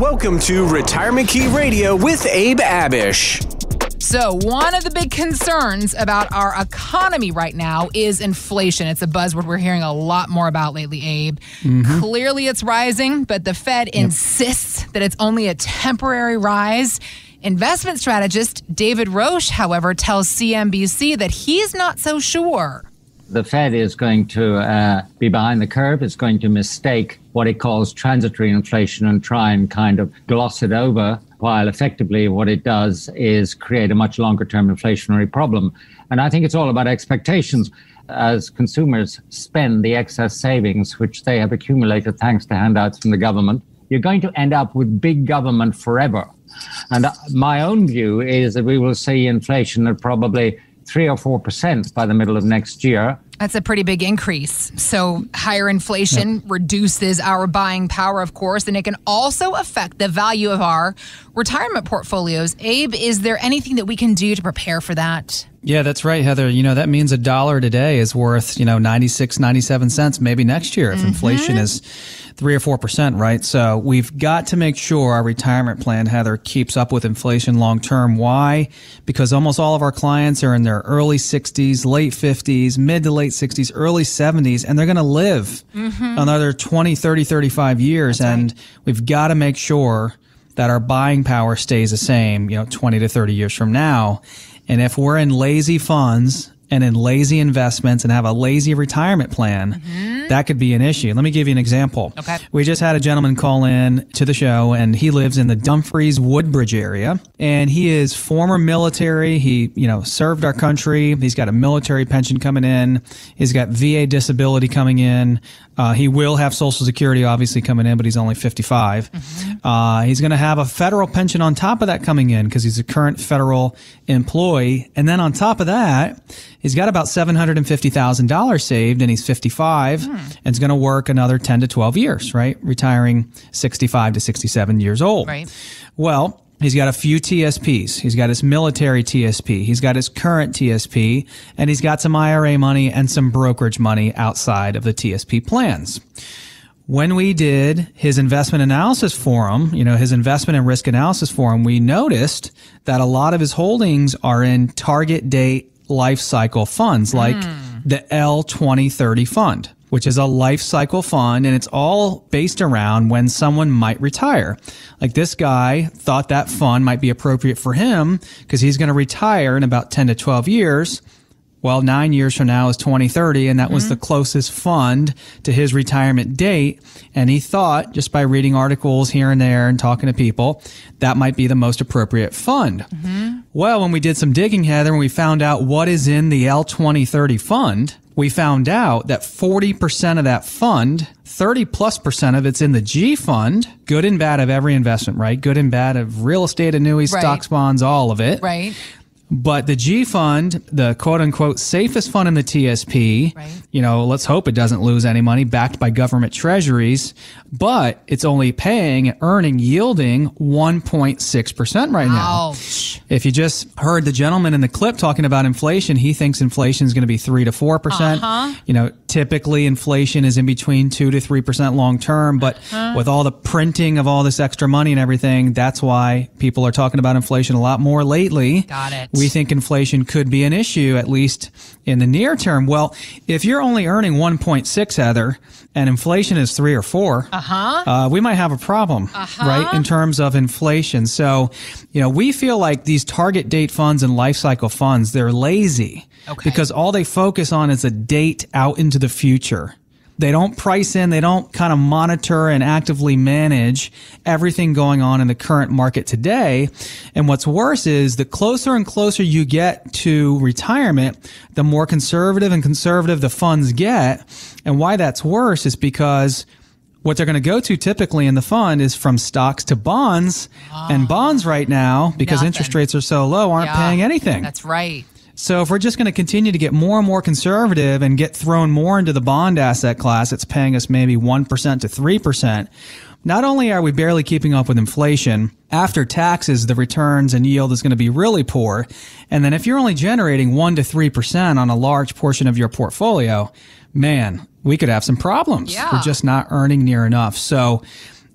Welcome to Retirement Key Radio with Abe Abish. So one of the big concerns about our economy right now is inflation. It's a buzzword we're hearing a lot more about lately, Abe. Clearly it's rising, but the Fed insists that it's only a temporary rise. Investment strategist David Roche, however, tells CNBC that he's not so sure. The Fed is going to be behind the curve. It's going to mistake what it calls transitory inflation and try and kind of gloss it over, while effectively what it does is create a much longer-term inflationary problem. And I think it's all about expectations. As consumers spend the excess savings, which they have accumulated thanks to handouts from the government, you're going to end up with big government forever. And my own view is that we will see inflation at probably 3 or 4% by the middle of next year. That's a pretty big increase. So higher inflation reduces our buying power, of course, and it can also affect the value of our retirement portfolios. Abe, is there anything that we can do to prepare for that? Yeah, that's right, Heather. You know, that means $1 today is worth, 96, 97 cents maybe next year if inflation is 3 or 4%, right? So we've got to make sure our retirement plan, Heather, keeps up with inflation long term. Why? Because almost all of our clients are in their early 60s, late 50s, mid to late 60s, early 70s, and they're going to live another 20, 30, 35 years. That's and we've got to make sure that our buying power stays the same, 20 to 30 years from now. And if we're in lazy funds and in lazy investments and have a lazy retirement plan, that could be an issue. Let me give you an example. Okay. We just had a gentleman call in to the show, and he lives in the Dumfries Woodbridge area, and he is former military. He, served our country. He's got a military pension coming in. He's got VA disability coming in. He will have Social Security obviously coming in, but he's only 55. He's going to have a federal pension on top of that coming in because he's a current federal employee. And then on top of that, he's got about $750,000 saved, and he's 55 and is going to work another 10 to 12 years, right? Retiring 65 to 67 years old. Right. Well, he's got a few TSPs. He's got his military TSP. He's got his current TSP, and he's got some IRA money and some brokerage money outside of the TSP plans. When we did his investment analysis for him, his investment and risk analysis for him, we noticed that a lot of his holdings are in target date life cycle funds like the L2030 fund, which is a life cycle fund, and it's all based around when someone might retire. Like this guy thought that fund might be appropriate for him because he's going to retire in about 10 to 12 years. Well, 9 years from now is 2030, and that was the closest fund to his retirement date. And he thought, just by reading articles here and there and talking to people, that might be the most appropriate fund. Well, when we did some digging, Heather, and we found out what is in the L2030 fund, we found out that 40% of that fund, 30+% of it's in the G fund, good and bad of every investment, right? Good and bad of real estate, annuities, stocks, bonds, all of it. Right. But the G fund, the quote unquote safest fund in the TSP, let's hope it doesn't lose any money, backed by government treasuries, but it's only paying, earning, yielding 1.6% right now. Ouch. If you just heard the gentleman in the clip talking about inflation, he thinks inflation is going to be 3 to 4%. Typically inflation is in between 2 to 3% long term, but with all the printing of all this extra money and everything, that's why people are talking about inflation a lot more lately. Got it. We think inflation could be an issue, at least in the near term. Well, if you're only earning 1.6, Heather, and inflation is 3 or 4, we might have a problem, right, in terms of inflation. So, we feel like these target date funds and life cycle funds, they're lazy because all they focus on is a date out into the future. They don't price in, they don't kind of monitor and actively manage everything going on in the current market today. And what's worse is the closer and closer you get to retirement, the more conservative the funds get. And why that's worse is because what they're going to go to typically in the fund is from stocks to bonds. And bonds right now, because interest rates are so low, aren't paying anything. That's right. So if we're just going to continue to get more and more conservative and get thrown more into the bond asset class, it's paying us maybe 1% to 3%. Not only are we barely keeping up with inflation, after taxes, the returns and yield is going to be really poor. And then if you're only generating 1 to 3% on a large portion of your portfolio, man, we could have some problems. We're just not earning near enough. So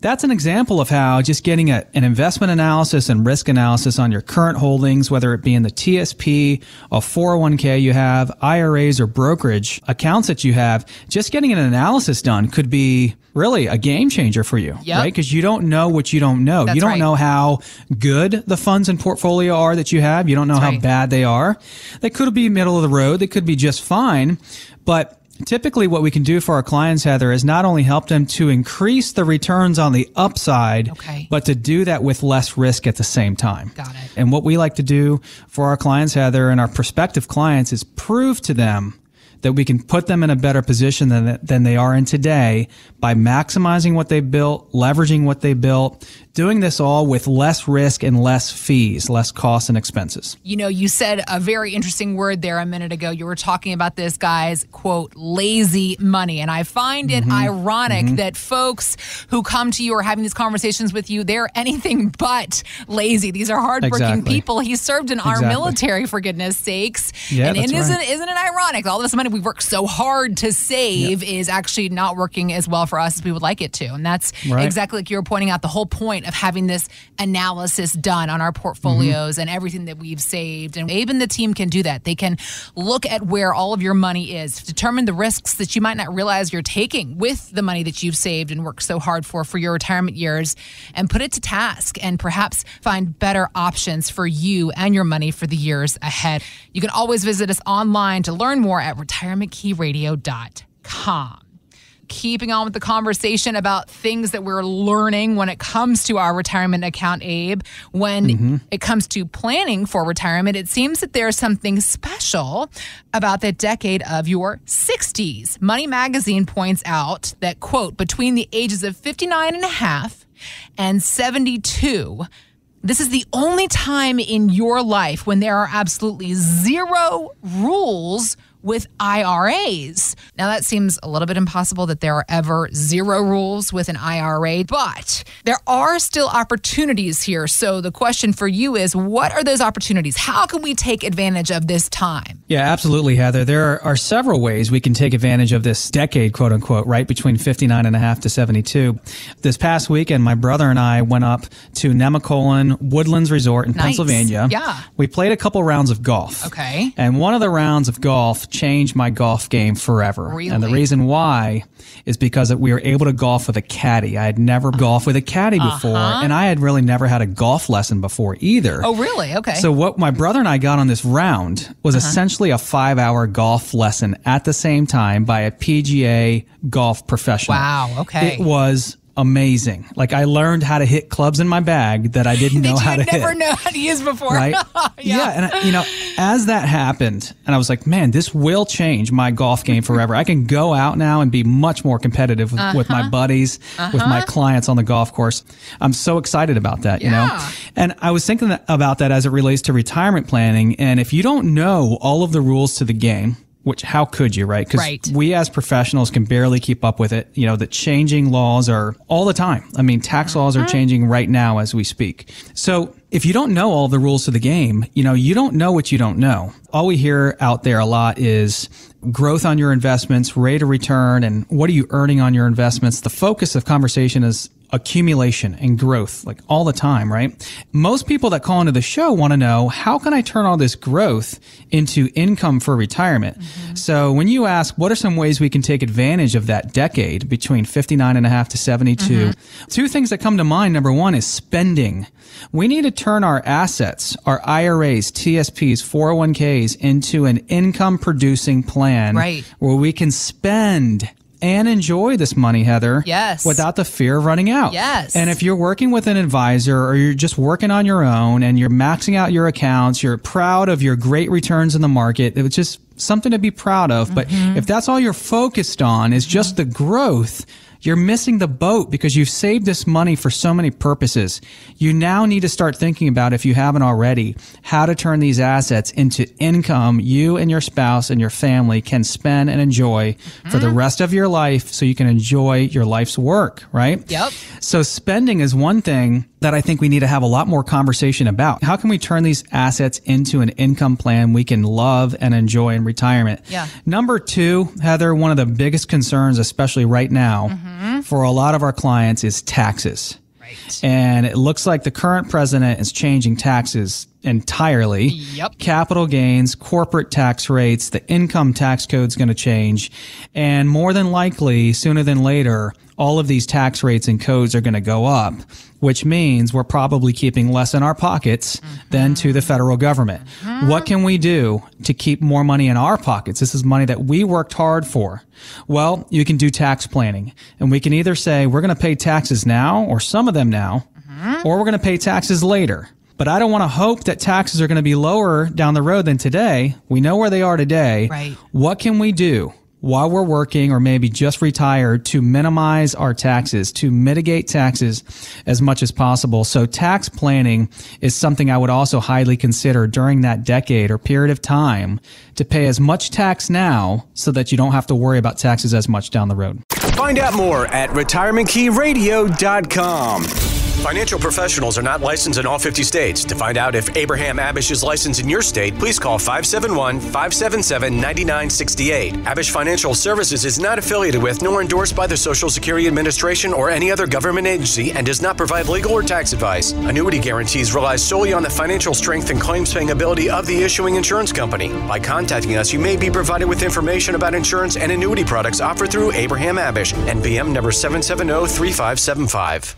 that's an example of how just getting an investment analysis and risk analysis on your current holdings, whether it be in the TSP, a 401k you have, IRAs or brokerage accounts that you have, just getting an analysis done could be really a game changer for you, right? Because you don't know what you don't know. That's you don't right. know how good the funds and portfolio are that you have. You don't know That's how right. bad they are. They could be middle of the road. They could be just fine. But typically what we can do for our clients, Heather, is not only help them to increase the returns on the upside, but to do that with less risk at the same time. Got it. And what we like to do for our clients, Heather, and our prospective clients is prove to them that we can put them in a better position than they are in today by maximizing what they built, leveraging what they built, doing this all with less risk and less fees, less costs and expenses. You know, you said a very interesting word there a minute ago. You were talking about this guy's, quote, lazy money. And I find it ironic that folks who come to you or having these conversations with you, they're anything but lazy. These are hardworking people. He served in our military, for goodness sakes. Yeah, and that's isn't right. it ironic? All this money we've worked so hard to save is actually not working as well for us as we would like it to. And that's exactly like you were pointing out, the whole point of having this analysis done on our portfolios and everything that we've saved. And Abe and the team can do that. They can look at where all of your money is, determine the risks that you might not realize you're taking with the money that you've saved and worked so hard for your retirement years, and put it to task and perhaps find better options for you and your money for the years ahead. You can always visit us online to learn more at retirementkeyradio.com. Keeping on with the conversation about things that we're learning when it comes to our retirement account, Abe, when it comes to planning for retirement, it seems that there's something special about the decade of your 60s. Money Magazine points out that, quote, between the ages of 59 and a half and 72, this is the only time in your life when there are absolutely zero rules with IRAs. Now, that seems a little bit impossible that there are ever zero rules with an IRA, but there are still opportunities here. So the question for you is, what are those opportunities? How can we take advantage of this time? Yeah, absolutely, Heather. There are several ways we can take advantage of this decade, quote unquote, right, between 59 and a half to 72. This past weekend, my brother and I went up to Nemacolin Woodlands Resort in Pennsylvania. Yeah. We played a couple rounds of golf. Okay. And one of the rounds of golf changed my golf game forever. Really? And the reason why is because we were able to golf with a caddy. I had never golfed with a caddy before, and I had really never had a golf lesson before either. Oh, really? Okay. So what my brother and I got on this round was essentially a 5-hour golf lesson at the same time by a PGA golf professional. Wow, okay. It was amazing. Like, I learned how to hit clubs in my bag that I didn't know how to hit. That you never know how to use before. Right? Yeah. And, as that happened, and I was like, man, this will change my golf game forever. I can go out now and be much more competitive with my buddies, with my clients on the golf course. I'm so excited about that, you know? And I was thinking about that as it relates to retirement planning. And if you don't know all of the rules to the game, which, how could you, right? Because we as professionals can barely keep up with it. You know, the changing laws are all the time. I mean, tax laws are changing right now as we speak. So if you don't know all the rules to the game, you don't know what you don't know. All we hear out there a lot is growth on your investments, rate of return, and what are you earning on your investments? The focus of conversation is accumulation and growth, like all the time, right? Most people that call into the show want to know, how can I turn all this growth into income for retirement? So when you ask, what are some ways we can take advantage of that decade between 59 and a half to 72? Two things that come to mind. Number one is spending. We need to turn our assets, our IRAs, TSPs, 401ks into an income producing plan where we can spend and enjoy this money, Heather. Yes. Without the fear of running out. Yes. And if you're working with an advisor or you're just working on your own and you're maxing out your accounts, you're proud of your great returns in the market, it's just something to be proud of. But if that's all you're focused on is just the growth, you're missing the boat because you've saved this money for so many purposes. You now need to start thinking about, if you haven't already, how to turn these assets into income you and your spouse and your family can spend and enjoy for the rest of your life, so you can enjoy your life's work, right? Yep. So spending is one thing that I think we need to have a lot more conversation about. How can we turn these assets into an income plan we can love and enjoy in retirement? Yeah. Number two, Heather, one of the biggest concerns, especially right now, for a lot of our clients is taxes. And it looks like the current president is changing taxes entirely. Yep. Capital gains, corporate tax rates, the income tax code's going to change. And more than likely, sooner than later, all of these tax rates and codes are going to go up, which means we're probably keeping less in our pockets than to the federal government. What can we do to keep more money in our pockets? This is money that we worked hard for. Well, you can do tax planning. And we can either say we're going to pay taxes now, or some of them now, or we're going to pay taxes later. But I don't want to hope that taxes are going to be lower down the road than today. We know where they are today. Right. What can we do while we're working or maybe just retired to minimize our taxes, to mitigate taxes as much as possible? So tax planning is something I would also highly consider during that decade or period of time to pay as much tax now so that you don't have to worry about taxes as much down the road. Find out more at retirementkeyradio.com. Financial professionals are not licensed in all 50 states. To find out if Abraham Abish is licensed in your state, please call 571-577-9968. Abish Financial Services is not affiliated with nor endorsed by the Social Security Administration or any other government agency and does not provide legal or tax advice. Annuity guarantees rely solely on the financial strength and claims-paying ability of the issuing insurance company. By contacting us, you may be provided with information about insurance and annuity products offered through Abraham Abish, NPM number 770-3575.